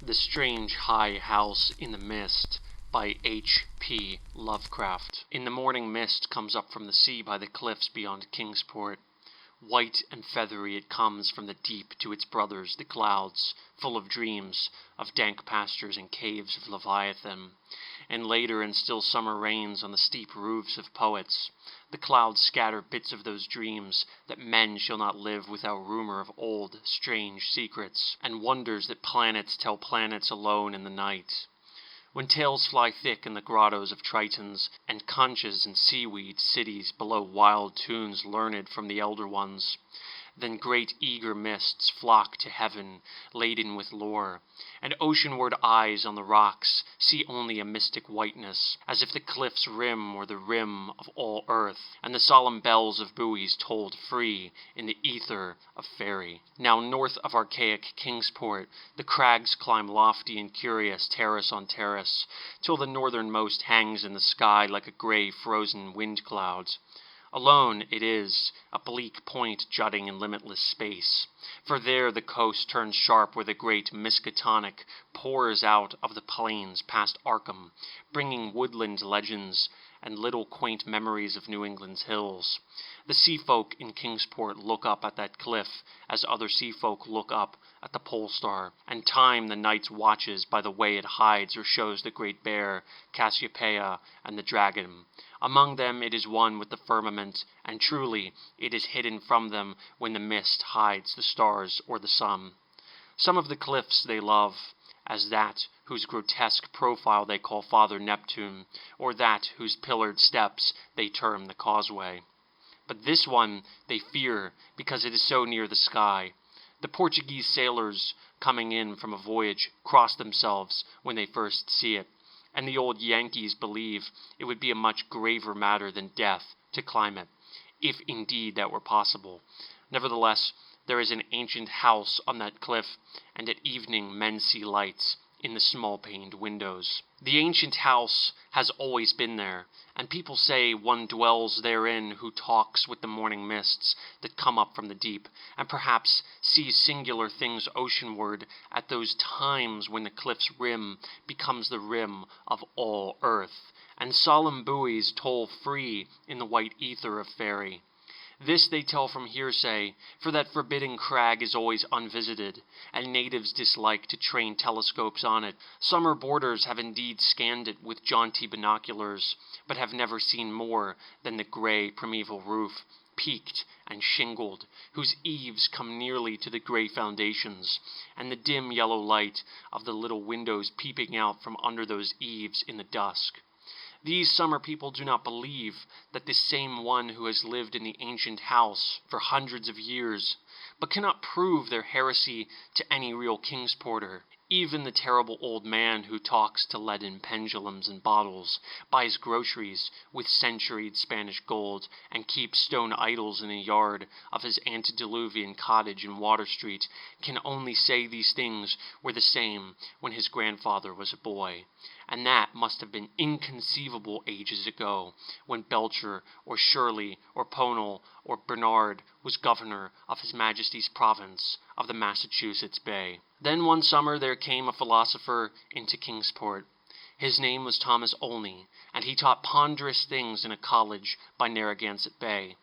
The Strange High House in the Mist by H.P. Lovecraft. In the morning mist comes up from the sea by the cliffs beyond Kingsport. White and feathery it comes from the deep to its brothers, the clouds, full of dreams, of dank pastures and caves of Leviathan. And later in still summer rains on the steep roofs of poets, the clouds scatter bits of those dreams that men shall not live without rumor of old, strange secrets, and wonders that planets tell planets alone in the night. When tales fly thick in the grottos of Tritons, and conches and seaweed cities below wild tunes learned from the elder ones, then great eager mists flock to heaven, laden with lore, and oceanward eyes on the rocks see only a mystic whiteness, as if the cliff's rim were the rim of all earth, and the solemn bells of buoys tolled free in the ether of faery. Now north of archaic Kingsport, the crags climb lofty and curious, terrace on terrace, till the northernmost hangs in the sky like a gray frozen wind cloud. Alone it is, a bleak point jutting in limitless space, for there the coast turns sharp where the great Miskatonic pours out of the plains past Arkham, bringing woodland legends and little quaint memories of New England's hills. The sea folk in Kingsport look up at that cliff as other sea folk look up at the pole star, and time the night's watches by the way it hides or shows the great bear, Cassiopeia, and the dragon. Among them it is one with the firmament, and truly it is hidden from them when the mist hides the stars or the sun. Some of the cliffs they love, as that whose grotesque profile they call Father Neptune, or that whose pillared steps they term the causeway. But this one they fear because it is so near the sky. The Portuguese sailors, coming in from a voyage, cross themselves when they first see it, and the old Yankees believe it would be a much graver matter than death to climb it, if indeed that were possible. Nevertheless, there is an ancient house on that cliff, and at evening men see lights in the small-paned windows. The ancient house has always been there, and people say one dwells therein who talks with the morning mists that come up from the deep, and perhaps sees singular things oceanward at those times when the cliff's rim becomes the rim of all earth, and solemn buoys toll free in the white ether of faery. This they tell from hearsay, for that forbidding crag is always unvisited, and natives dislike to train telescopes on it. Summer boarders have indeed scanned it with jaunty binoculars, but have never seen more than the gray primeval roof, peaked and shingled, whose eaves come nearly to the gray foundations, and the dim yellow light of the little windows peeping out from under those eaves in the dusk. These summer people do not believe that this same one who has lived in the ancient house for hundreds of years, but cannot prove their heresy to any real Kingsporter. Even the terrible old man who talks to leaden pendulums and bottles, buys groceries with centuried Spanish gold, and keeps stone idols in the yard of his antediluvian cottage in Water Street, can only say these things were the same when his grandfather was a boy. And that must have been inconceivable ages ago, when Belcher or Shirley or Pownall or Bernard was governor of His Majesty's province of the Massachusetts Bay. Then one summer there came a philosopher into Kingsport. His name was Thomas Olney, and he taught ponderous things in a college by Narragansett Bay.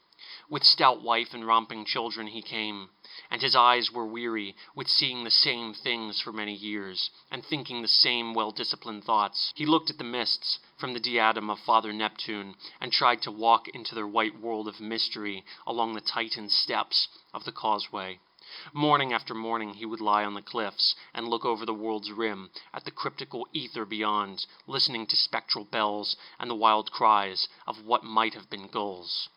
With stout wife and romping children he came, and his eyes were weary with seeing the same things for many years, and thinking the same well-disciplined thoughts. He looked at the mists from the diadem of Father Neptune, and tried to walk into their white world of mystery along the Titan steps of the causeway. Morning after morning he would lie on the cliffs and look over the world's rim at the cryptical ether beyond, listening to spectral bells and the wild cries of what might have been gulls.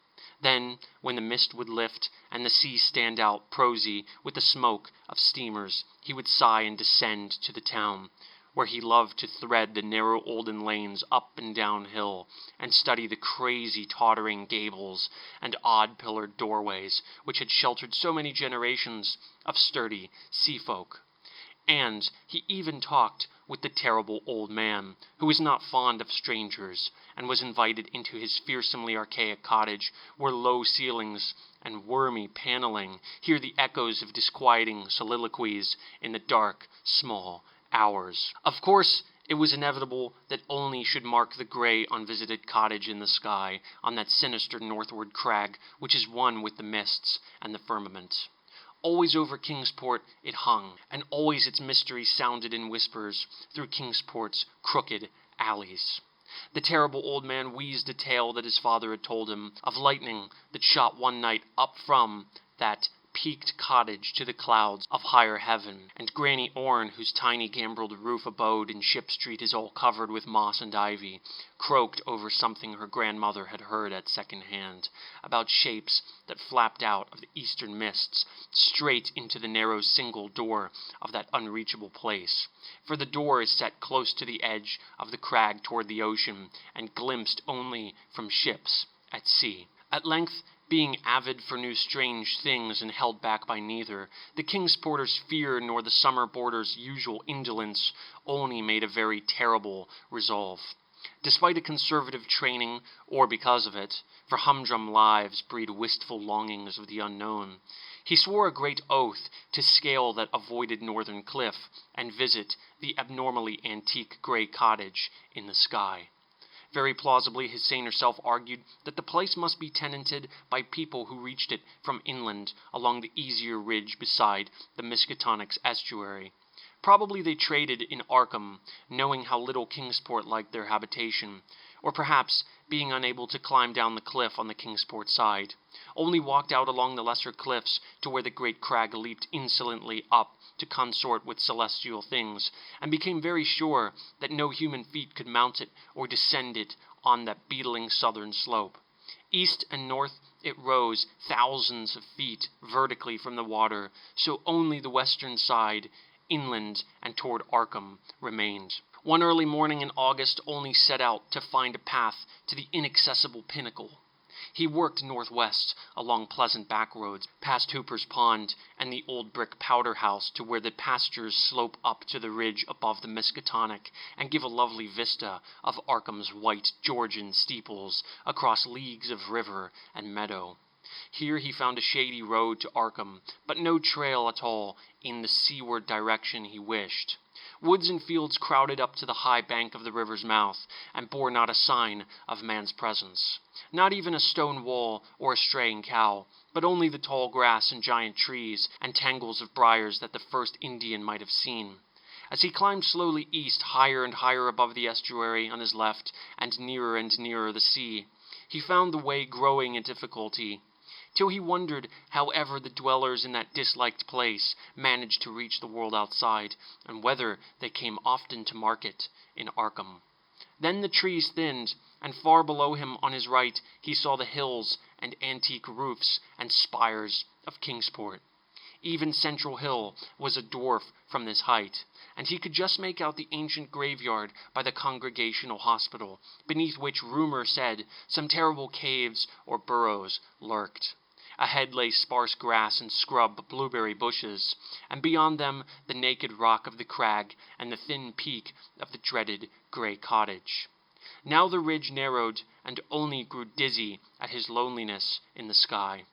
Then, when the mist would lift and the sea stand out prosy with the smoke of steamers, he would sigh and descend to the town, where he loved to thread the narrow olden lanes up and down hill, and study the crazy tottering gables and odd-pillared doorways which had sheltered so many generations of sturdy sea folk. And he even talked with the terrible old man, who was not fond of strangers, and was invited into his fearsomely archaic cottage, where low ceilings and wormy paneling hear the echoes of disquieting soliloquies in the dark, small hours. Of course, it was inevitable that only should mark the grey, unvisited cottage in the sky, on that sinister northward crag which is one with the mists and the firmament. Always over Kingsport it hung, and always its mystery sounded in whispers through Kingsport's crooked alleys. The terrible old man wheezed a tale that his father had told him, of lightning that shot one night up from that peaked cottage to the clouds of higher heaven, and Granny Orne, whose tiny gambreled roof abode in Ship Street is all covered with moss and ivy, croaked over something her grandmother had heard at second hand, about shapes that flapped out of the eastern mists straight into the narrow single door of that unreachable place, for the door is set close to the edge of the crag toward the ocean, and glimpsed only from ships at sea. At length, being avid for new strange things and held back by neither, the Kingsporter's fear nor the summer boarder's usual indolence only made a very terrible resolve. Despite a conservative training, or because of it, for humdrum lives breed wistful longings of the unknown, he swore a great oath to scale that avoided northern cliff and visit the abnormally antique grey cottage in the sky. Very plausibly, his saner self argued that the place must be tenanted by people who reached it from inland along the easier ridge beside the Miskatonic's estuary. Probably they traded in Arkham, knowing how little Kingsport liked their habitation, or perhaps, being unable to climb down the cliff on the Kingsport side, only walked out along the lesser cliffs to where the great crag leaped insolently up to consort with celestial things, and became very sure that no human feet could mount it or descend it on that beetling southern slope. East and north it rose thousands of feet vertically from the water, so only the western side, inland and toward Arkham, remained. One early morning in August only set out to find a path to the inaccessible pinnacle. He worked northwest along pleasant back roads, past Hooper's Pond and the old brick powder house to where the pastures slope up to the ridge above the Miskatonic and give a lovely vista of Arkham's white Georgian steeples across leagues of river and meadow. Here he found a shady road to Arkham, but no trail at all in the seaward direction he wished. Woods and fields crowded up to the high bank of the river's mouth, and bore not a sign of man's presence. Not even a stone wall or a straying cow, but only the tall grass and giant trees and tangles of briars that the first Indian might have seen. As he climbed slowly east, higher and higher above the estuary on his left, and nearer the sea, he found the way growing in difficulty, till he wondered how ever the dwellers in that disliked place managed to reach the world outside, and whether they came often to market in Arkham. Then the trees thinned, and far below him on his right he saw the hills and antique roofs and spires of Kingsport. Even Central Hill was a dwarf from this height, and he could just make out the ancient graveyard by the Congregational Hospital, beneath which rumor said some terrible caves or burrows lurked. Ahead lay sparse grass and scrub blueberry bushes, and beyond them the naked rock of the crag and the thin peak of the dreaded grey cottage. Now the ridge narrowed and only grew dizzy at his loneliness in the sky.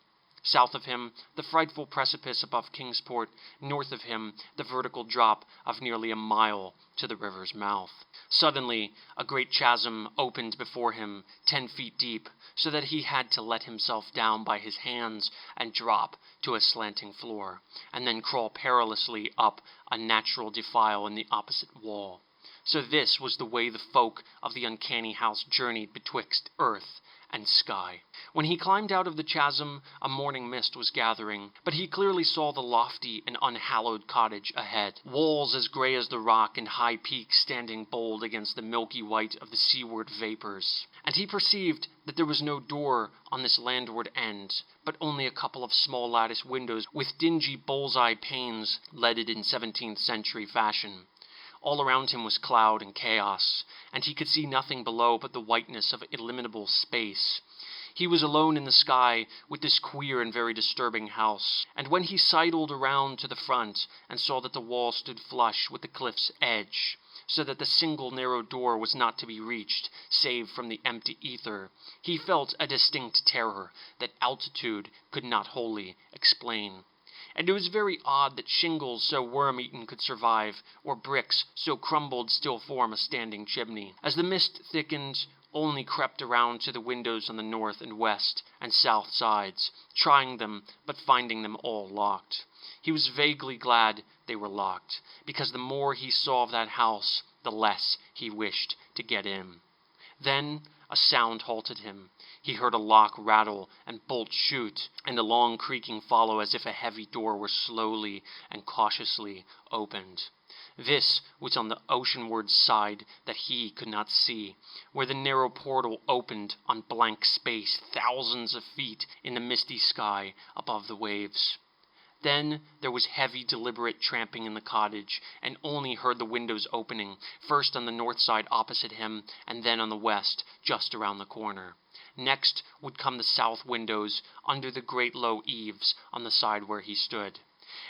South of him, the frightful precipice above Kingsport, north of him, the vertical drop of nearly a mile to the river's mouth. Suddenly, a great chasm opened before him, 10 feet deep, so that he had to let himself down by his hands and drop to a slanting floor, and then crawl perilously up a natural defile in the opposite wall. So this was the way the folk of the uncanny house journeyed betwixt earth and sky. When he climbed out of the chasm, a morning mist was gathering, but he clearly saw the lofty and unhallowed cottage ahead, walls as grey as the rock and high peaks standing bold against the milky white of the seaward vapors. And he perceived that there was no door on this landward end, but only a couple of small lattice windows with dingy bull's-eye panes leaded in 17th century fashion. All around him was cloud and chaos, and he could see nothing below but the whiteness of illimitable space. He was alone in the sky with this queer and very disturbing house, and when he sidled around to the front and saw that the wall stood flush with the cliff's edge, so that the single narrow door was not to be reached, save from the empty ether, he felt a distinct terror that altitude could not wholly explain. and it was very odd that shingles so worm-eaten could survive, or bricks so crumbled still form a standing chimney. As the mist thickened, Olney crept around to the windows on the north and west and south sides, trying them but finding them all locked. He was vaguely glad they were locked, because the more he saw of that house, the less he wished to get in. Then a sound halted him. He heard a lock rattle and bolt shoot, and a long creaking follow as if a heavy door were slowly and cautiously opened. This was on the oceanward side that he could not see, where the narrow portal opened on blank space thousands of feet in the misty sky above the waves. Then there was heavy, deliberate tramping in the cottage, and Olney heard the windows opening, first on the north side opposite him, and then on the west, just around the corner. Next would come the south windows, under the great low eaves, on the side where he stood.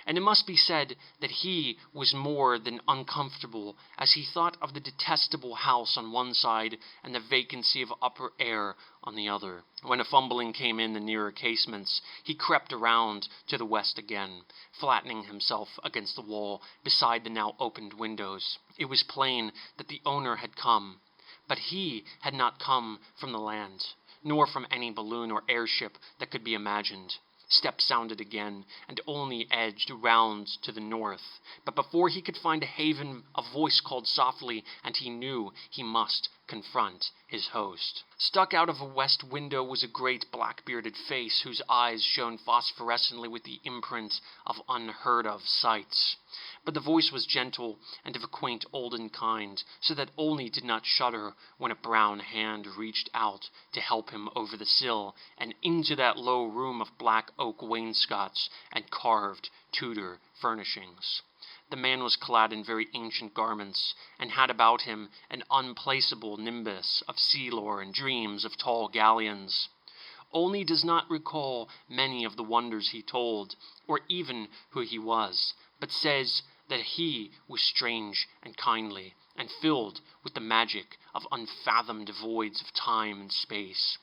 And it must be said that he was more than uncomfortable as he thought of the detestable house on one side and the vacancy of upper air on the other. When a fumbling came in the nearer casements, he crept around to the west again, flattening himself against the wall beside the now opened windows. It was plain that the owner had come, but he had not come from the land, nor from any balloon or airship that could be imagined. Steps sounded again, and Olney edged round to the north. But before he could find a haven, a voice called softly, and he knew he must confront his host. Stuck out of a west window was a great black-bearded face whose eyes shone phosphorescently with the imprint of unheard-of sights. But the voice was gentle and of a quaint olden kind, so that Olney did not shudder when a brown hand reached out to help him over the sill and into that low room of black oak wainscots and carved Tudor furnishings. The man was clad in very ancient garments, and had about him an unplaceable nimbus of sea lore and dreams of tall galleons. Olney does not recall many of the wonders he told, or even who he was, but says that he was strange and kindly, and filled with the magic of unfathomed voids of time and space.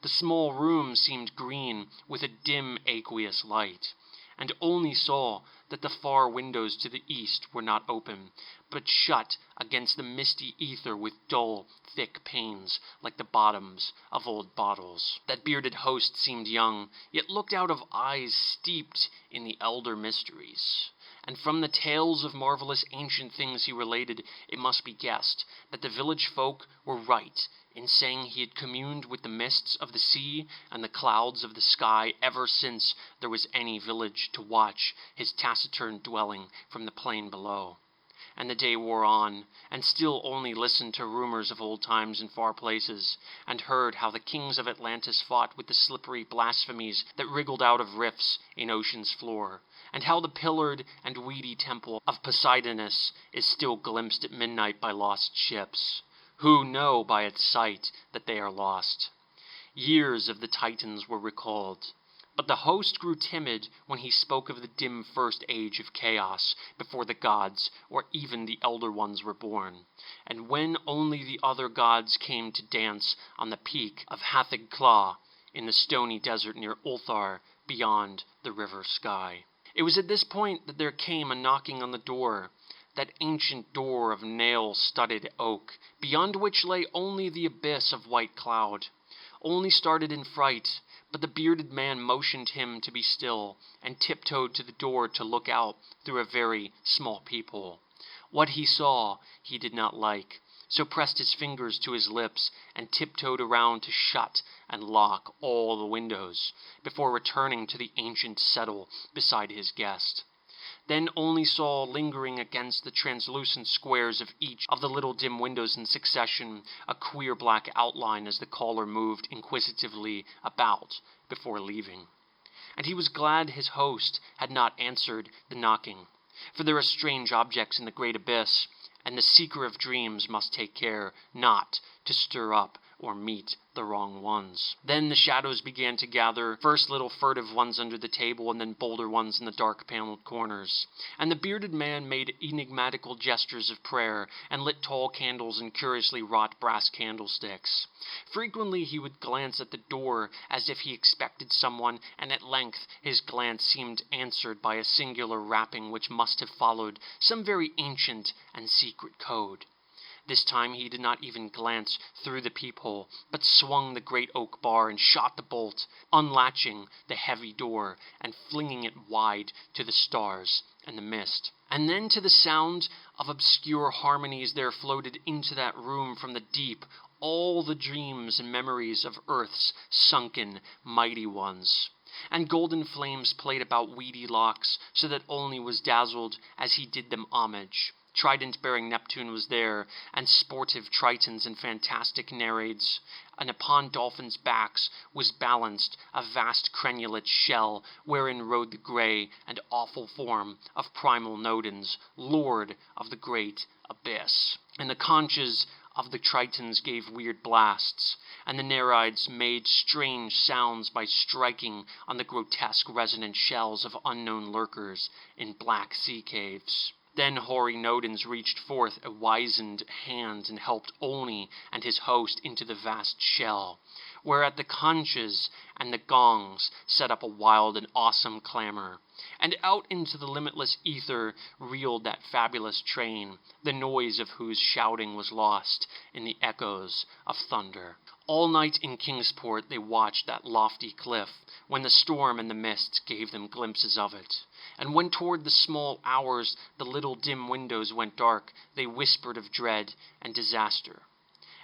The small room seemed green with a dim aqueous light, and Olney saw that the far windows to the east were not open, but shut against the misty ether with dull, thick panes like the bottoms of old bottles. That bearded host seemed young, yet looked out of eyes steeped in the elder mysteries. And from the tales of marvelous ancient things he related, it must be guessed that the village folk were right in saying he had communed with the mists of the sea and the clouds of the sky ever since there was any village to watch his taciturn dwelling from the plain below. And the day wore on, and still Olney listened to rumors of old times in far places, and heard how the kings of Atlantis fought with the slippery blasphemies that wriggled out of rifts in ocean's floor, and how the pillared and weedy temple of Poseidonus is still glimpsed at midnight by lost ships, who know by its sight that they are lost. Years of the Titans were recalled, but the host grew timid when he spoke of the dim first age of chaos before the gods or even the elder ones were born, and when only the other gods came to dance on the peak of Hathig-Claw in the stony desert near Ulthar beyond the river sky. It was at this point that there came a knocking on the door, that ancient door of nail-studded oak, beyond which lay only the abyss of white cloud. Olney started in fright, but the bearded man motioned him to be still, and tiptoed to the door to look out through a very small peephole. What he saw he did not like, so pressed his fingers to his lips and tiptoed around to shut and lock all the windows, before returning to the ancient settle beside his guest. Then Olney saw lingering against the translucent squares of each of the little dim windows in succession a queer black outline as the caller moved inquisitively about before leaving. And he was glad his host had not answered the knocking, for there are strange objects in the great abyss, and the seeker of dreams must take care not to stir up or meet the wrong ones. Then the shadows began to gather, first little furtive ones under the table and then bolder ones in the dark paneled corners. And the bearded man made enigmatical gestures of prayer and lit tall candles in curiously wrought brass candlesticks. Frequently he would glance at the door as if he expected someone, and at length his glance seemed answered by a singular rapping which must have followed some very ancient and secret code. This time he did not even glance through the peephole, but swung the great oak bar and shot the bolt, unlatching the heavy door and flinging it wide to the stars and the mist. And then to the sound of obscure harmonies there floated into that room from the deep all the dreams and memories of Earth's sunken mighty ones. And golden flames played about weedy locks, so that Olney was dazzled as he did them homage. Trident-bearing Neptune was there, and sportive Tritons and fantastic Nereids, and upon dolphins' backs was balanced a vast crenulate shell, wherein rode the grey and awful form of primal Nodens, lord of the great abyss. And the conches of the Tritons gave weird blasts, and the Nereids made strange sounds by striking on the grotesque resonant shells of unknown lurkers in black sea caves. Then hoary Nodens reached forth a wizened hand and helped Olney and his host into the vast shell, whereat the conches and the gongs set up a wild and awesome clamor, and out into the limitless ether reeled that fabulous train, the noise of whose shouting was lost in the echoes of thunder. All night in Kingsport they watched that lofty cliff, when the storm and the mists gave them glimpses of it. And when toward the small hours the little dim windows went dark, they whispered of dread and disaster.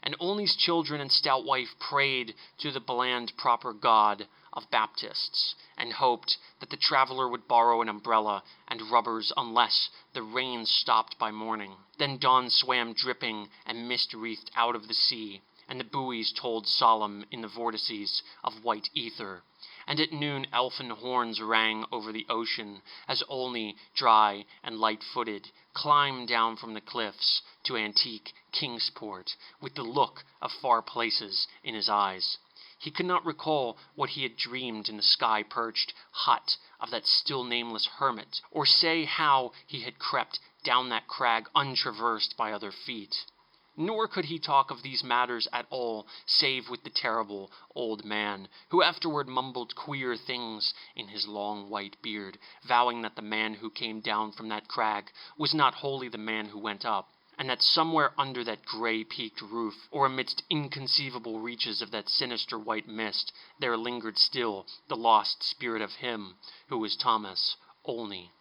And Olney's children and stout wife prayed to the bland proper God of Baptists, and hoped that the traveler would borrow an umbrella and rubbers unless the rain stopped by morning. Then dawn swam dripping and mist-wreathed out of the sea, and the buoys tolled solemn in the vortices of white ether. And at noon elfin horns rang over the ocean, as Olney, dry and light-footed, climbed down from the cliffs to antique Kingsport, with the look of far places in his eyes. He could not recall what he had dreamed in the sky-perched hut of that still nameless hermit, or say how he had crept down that crag untraversed by other feet. Nor could he talk of these matters at all, save with the terrible old man, who afterward mumbled queer things in his long white beard, vowing that the man who came down from that crag was not wholly the man who went up, and that somewhere under that grey-peaked roof, or amidst inconceivable reaches of that sinister white mist, there lingered still the lost spirit of him who was Thomas Olney.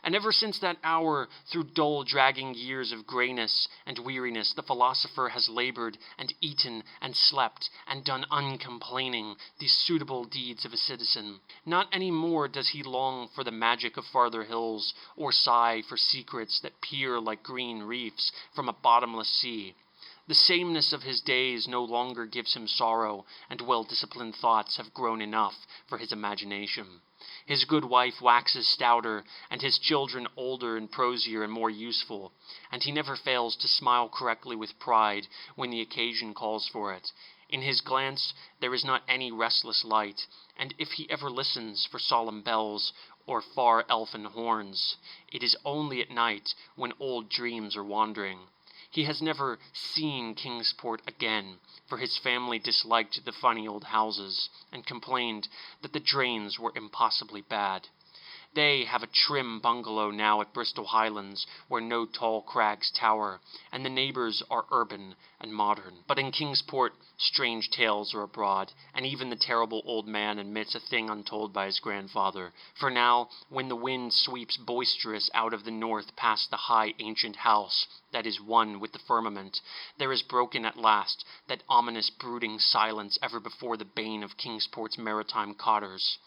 And ever since that hour, through dull, dragging years of greyness and weariness, the philosopher has labored and eaten and slept and done uncomplaining the suitable deeds of a citizen. Not any more does he long for the magic of farther hills, or sigh for secrets that peer like green reefs from a bottomless sea. The sameness of his days no longer gives him sorrow, and well-disciplined thoughts have grown enough for his imagination. His good wife waxes stouter, and his children older and prosier and more useful, and he never fails to smile correctly with pride when the occasion calls for it. In his glance there is not any restless light, and if he ever listens for solemn bells or far elfin horns, it is only at night when old dreams are wandering. He has never seen Kingsport again, for his family disliked the funny old houses, and complained that the drains were impossibly bad. They have a trim bungalow now at Bristol Highlands, where no tall crags tower, and the neighbours are urban and modern. But in Kingsport, strange tales are abroad, and even the terrible old man admits a thing untold by his grandfather. For now, when the wind sweeps boisterous out of the north past the high ancient house that is one with the firmament, there is broken at last that ominous brooding silence ever before the bane of Kingsport's maritime cotters.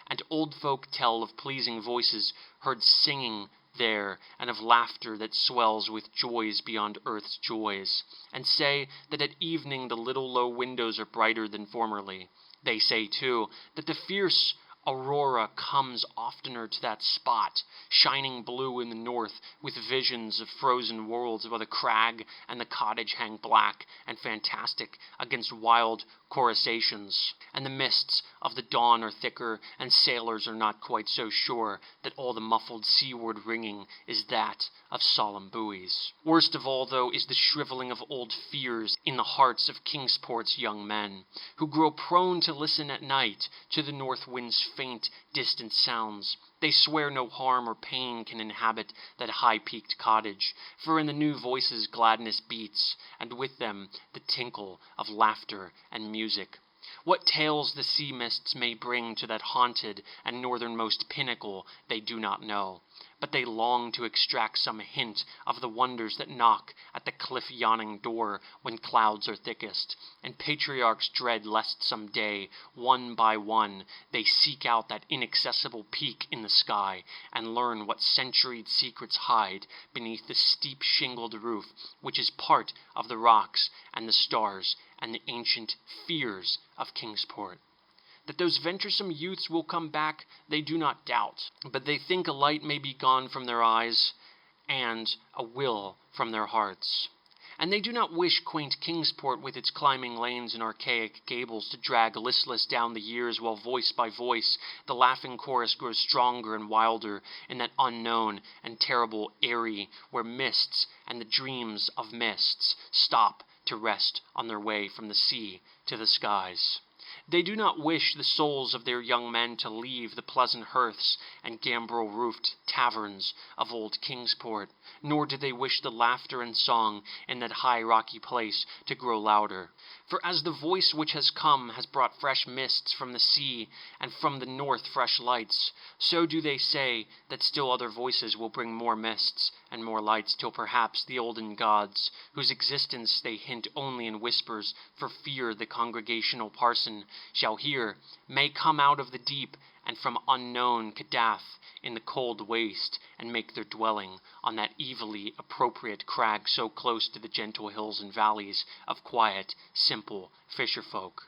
And old folk tell of pleasing voices heard singing there, and of laughter that swells with joys beyond earth's joys, and say that at evening the little low windows are brighter than formerly. They say, too, that the fierce Aurora comes oftener to that spot, shining blue in the north, with visions of frozen worlds where the crag and the cottage hang black and fantastic against wild coruscations, and the mists of the dawn are thicker, and sailors are not quite so sure that all the muffled seaward ringing is that of solemn buoys. Worst of all, though, is the shriveling of old fears in the hearts of Kingsport's young men, who grow prone to listen at night to the north wind's faint, distant sounds. They swear no harm or pain can inhabit that high-peaked cottage, for in the new voices gladness beats, and with them the tinkle of laughter and music. What tales the sea mists may bring to that haunted and northernmost pinnacle they do not know, but they long to extract some hint of the wonders that knock at the cliff-yawning door when clouds are thickest, and patriarchs dread lest some day, one by one, they seek out that inaccessible peak in the sky, and learn what centuried secrets hide beneath the steep shingled roof, which is part of the rocks and the stars and the ancient fears of Kingsport. That those venturesome youths will come back, they do not doubt, but they think a light may be gone from their eyes, and a will from their hearts. And they do not wish quaint Kingsport with its climbing lanes and archaic gables to drag listless down the years, while voice by voice the laughing chorus grows stronger and wilder in that unknown and terrible eyrie where mists and the dreams of mists stop to rest on their way from the sea to the skies. They do not wish the souls of their young men to leave the pleasant hearths and gambrel-roofed taverns of old Kingsport, nor do they wish the laughter and song in that high rocky place to grow louder. For as the voice which has come has brought fresh mists from the sea, and from the north fresh lights, so do they say that still other voices will bring more mists and more lights, till perhaps the olden gods, whose existence they hint only in whispers for fear the congregational parson shall hear, may come out of the deep and from unknown Cadath in the cold waste, and make their dwelling on that evilly appropriate crag so close to the gentle hills and valleys of quiet, simple fisher-folk.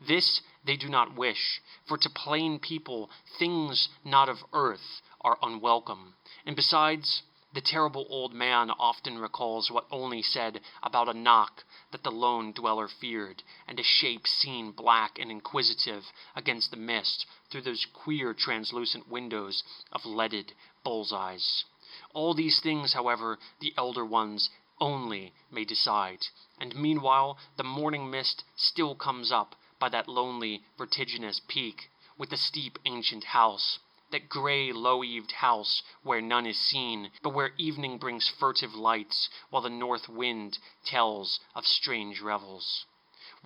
This they do not wish, for to plain people things not of earth are unwelcome, and besides, the terrible old man often recalls what Olney said about a knock that the lone dweller feared, and a shape seen black and inquisitive against the mist through those queer translucent windows of leaded bull's-eyes. All these things, however, the elder ones only may decide, and meanwhile the morning mist still comes up by that lonely, vertiginous peak, with the steep ancient house, that grey, low-eaved house where none is seen, but where evening brings furtive lights, while the north wind tells of strange revels.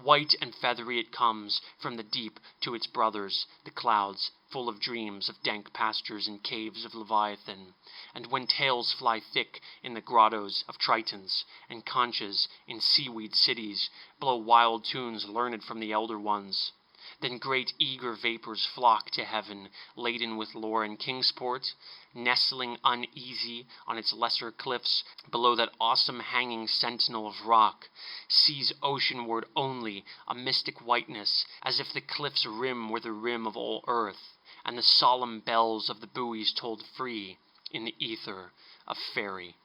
White and feathery it comes from the deep to its brothers, the clouds, full of dreams of dank pastures and caves of Leviathan, and when tales fly thick in the grottos of Tritons, and conches in seaweed cities blow wild tunes learned from the elder ones, then great eager vapors flock to heaven, laden with lore, and Kingsport, nestling uneasy on its lesser cliffs below that awesome hanging sentinel of rock, sees oceanward only a mystic whiteness, as if the cliff's rim were the rim of all earth, and the solemn bells of the buoys tolled free in the ether of fairy